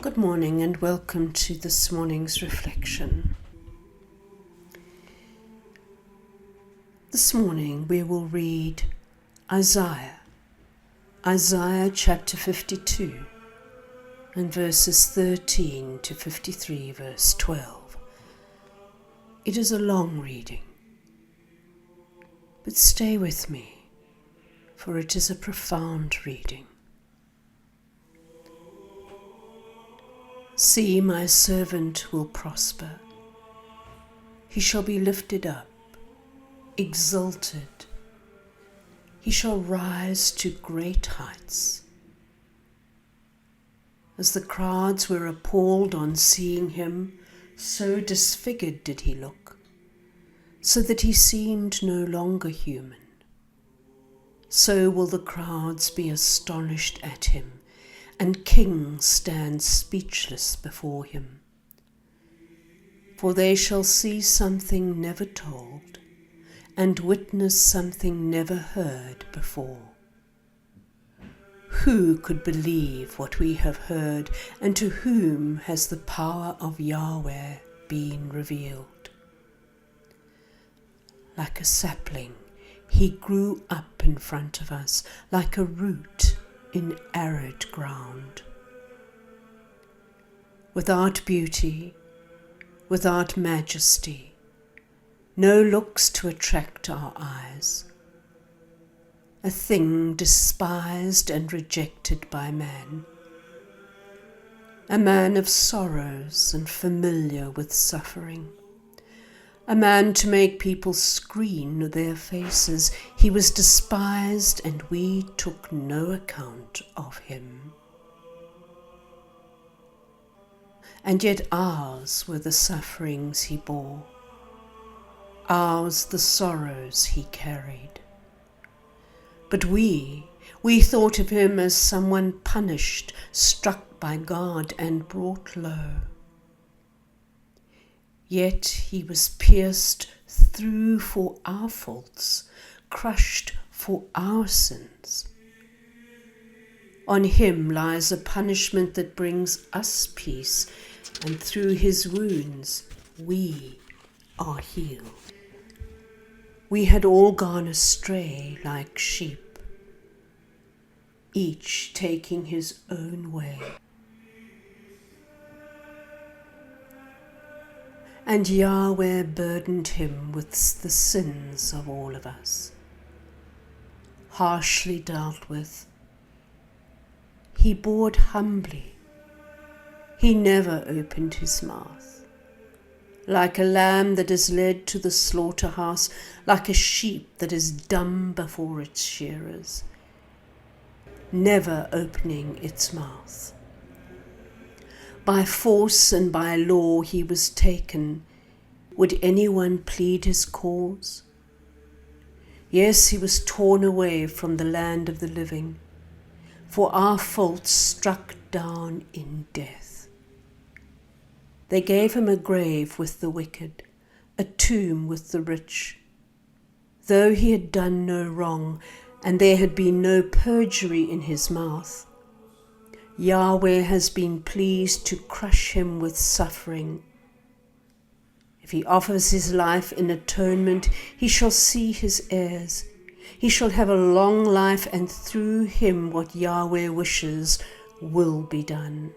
Good morning and welcome to this morning's reflection. This morning we will read Isaiah chapter 52 and verses 13 to 53 verse 12. It is a long reading, but stay with me, for it is a profound reading. See, my servant will prosper. He shall be lifted up, exalted. He shall rise to great heights. As the crowds were appalled on seeing him, so disfigured did he look, so that he seemed no longer human. So will the crowds be astonished at him, and kings stand speechless before him. For they shall see something never told, and witness something never heard before. Who could believe what we have heard, and to whom has the power of Yahweh been revealed? Like a sapling, he grew up in front of us, like a root in arid ground. Without beauty, without majesty, no looks to attract our eyes. A thing despised and rejected by man. A man of sorrows and familiar with suffering. A man to make people screen their faces. He was despised, and we took no account of him. And yet ours were the sufferings he bore, ours the sorrows he carried. But we thought of him as someone punished, struck by God and brought low. Yet he was pierced through for our faults, crushed for our sins. On him lies a punishment that brings us peace, and through his wounds we are healed. We had all gone astray like sheep, each taking his own way. And Yahweh burdened him with the sins of all of us, harshly dealt with. He bore it humbly. He never opened his mouth. Like a lamb that is led to the slaughterhouse, like a sheep that is dumb before its shearers, never opening its mouth. By force and by law he was taken. Would anyone plead his cause? Yes, he was torn away from the land of the living, for our faults struck down in death. They gave him a grave with the wicked, a tomb with the rich. Though he had done no wrong, and there had been no perjury in his mouth, Yahweh has been pleased to crush him with suffering. If he offers his life in atonement, he shall see his heirs. He shall have a long life, and through him what Yahweh wishes will be done.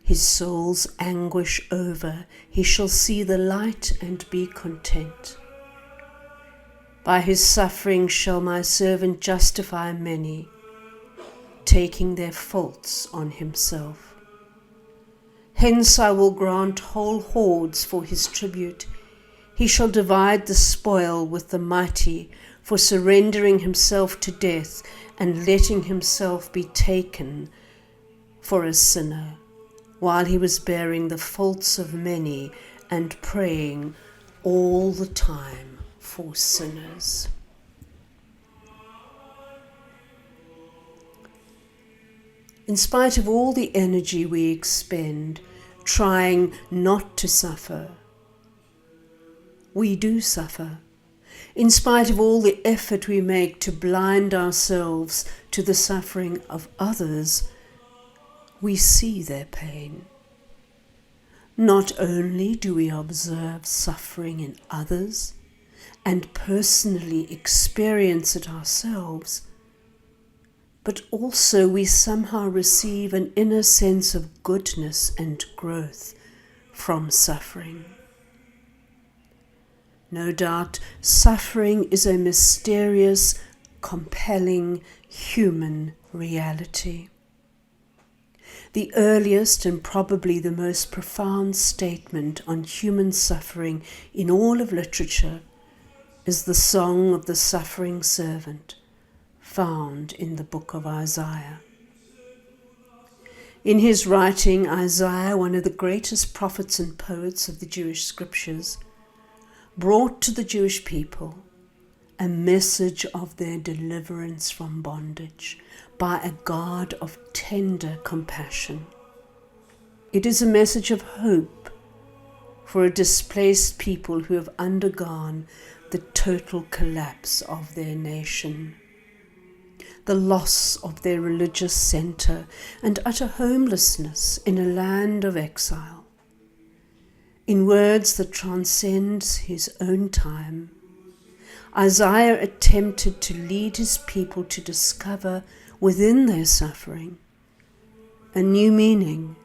His soul's anguish over, he shall see the light and be content. By his suffering shall my servant justify many, taking their faults on himself. Hence I will grant whole hordes for his tribute. He shall divide the spoil with the mighty, for surrendering himself to death and letting himself be taken for a sinner, while he was bearing the faults of many and praying all the time for sinners. In spite of all the energy we expend trying not to suffer, we do suffer. In spite of all the effort we make to blind ourselves to the suffering of others, we see their pain. Not only do we observe suffering in others and personally experience it ourselves, but also we somehow receive an inner sense of goodness and growth from suffering. No doubt, suffering is a mysterious, compelling human reality. The earliest and probably the most profound statement on human suffering in all of literature is the Song of the Suffering Servant, found in the book of Isaiah. In his writing, Isaiah, one of the greatest prophets and poets of the Jewish scriptures, brought to the Jewish people a message of their deliverance from bondage by a God of tender compassion. It is a message of hope for a displaced people who have undergone the total collapse of their nation, the loss of their religious center, and utter homelessness in a land of exile. In words that transcend his own time, Isaiah attempted to lead his people to discover within their suffering a new meaning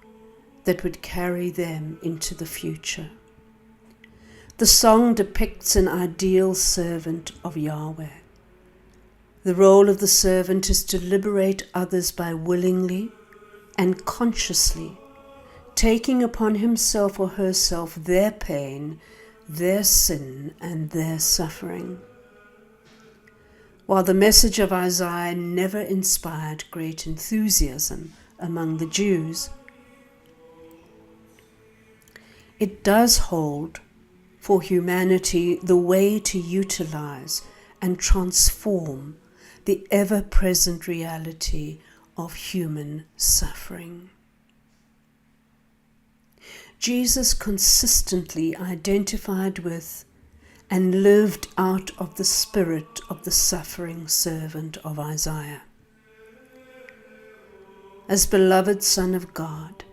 that would carry them into the future. The song depicts an ideal servant of Yahweh. The role of the servant is to liberate others by willingly and consciously taking upon himself or herself their pain, their sin, and their suffering. While the message of Isaiah never inspired great enthusiasm among the Jews, it does hold for humanity the way to utilize and transform the ever-present reality of human suffering. Jesus consistently identified with and lived out of the spirit of the suffering servant of Isaiah. As beloved Son of God,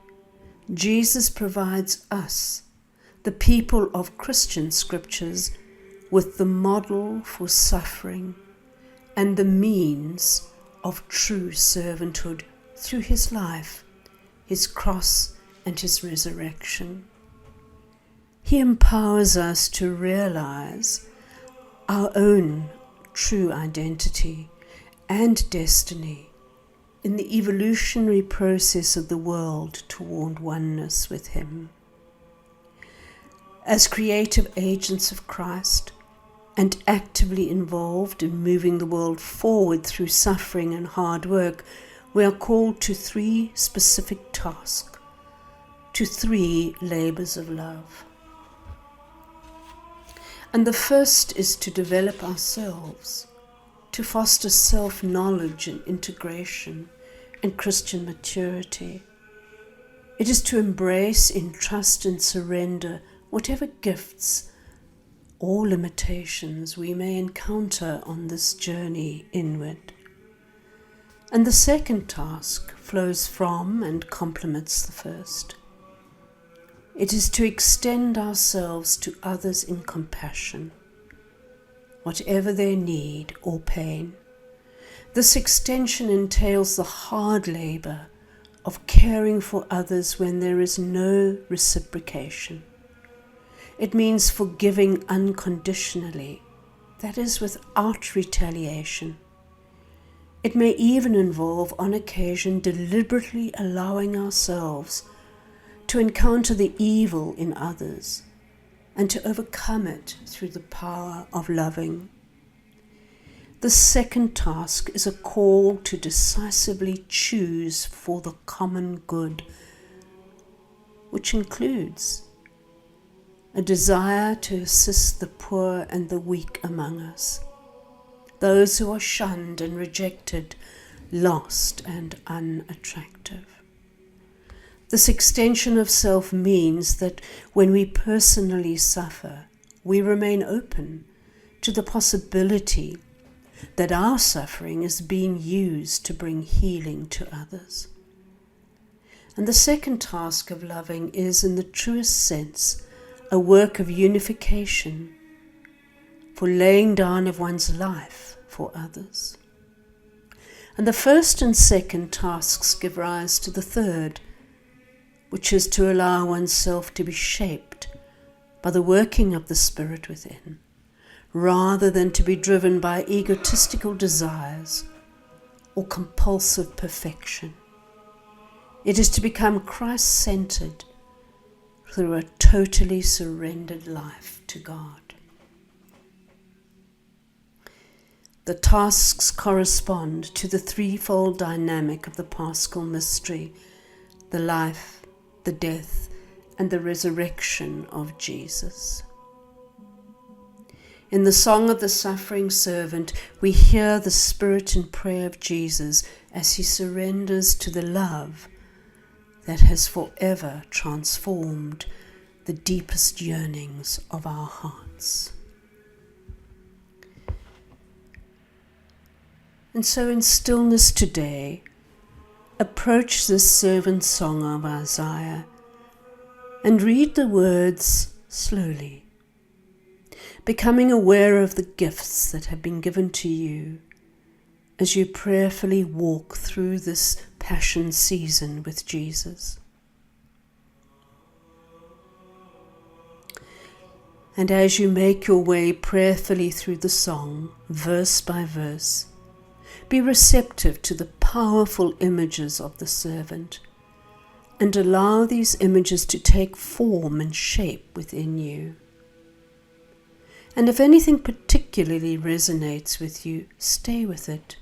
Jesus provides us, the people of Christian scriptures, with the model for suffering and the means of true servanthood through his life, his cross, and his resurrection. He empowers us to realize our own true identity and destiny in the evolutionary process of the world toward oneness with him. As creative agents of Christ and actively involved in moving the world forward through suffering and hard work, we are called to 3 specific tasks, to 3 labors of love. And the first is to develop ourselves, to foster self-knowledge and integration and Christian maturity. It is to embrace in trust and surrender whatever gifts or limitations we may encounter on this journey inward. And the second task flows from and complements the first. It is to extend ourselves to others in compassion, whatever their need or pain. This extension entails the hard labor of caring for others when there is no reciprocation. It means forgiving unconditionally, that is, without retaliation. It may even involve, on occasion, deliberately allowing ourselves to encounter the evil in others and to overcome it through the power of loving. The second task is a call to decisively choose for the common good, which includes a desire to assist the poor and the weak among us, those who are shunned and rejected, lost and unattractive. This extension of self means that when we personally suffer, we remain open to the possibility that our suffering is being used to bring healing to others. And the second task of loving is, in the truest sense, a work of unification, for laying down of one's life for others. And the first and second tasks give rise to the third, which is to allow oneself to be shaped by the working of the Spirit within, rather than to be driven by egotistical desires or compulsive perfection. It is to become Christ-centered through a totally surrendered life to God. The tasks correspond to the threefold dynamic of the Paschal mystery, the life, the death, and the resurrection of Jesus. In the song of the suffering servant, we hear the spirit and prayer of Jesus as he surrenders to the love that has forever transformed the deepest yearnings of our hearts. And so in stillness today, approach this servant song of Isaiah and read the words slowly, becoming aware of the gifts that have been given to you as you prayerfully walk through this Passion season with Jesus. And as you make your way prayerfully through the song, verse by verse, be receptive to the powerful images of the servant and allow these images to take form and shape within you. And if anything particularly resonates with you, stay with it,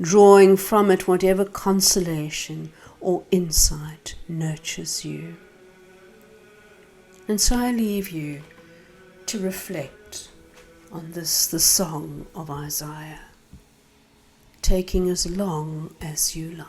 drawing from it whatever consolation or insight nurtures you. And so I leave you to reflect on this, the song of Isaiah, taking as long as you like.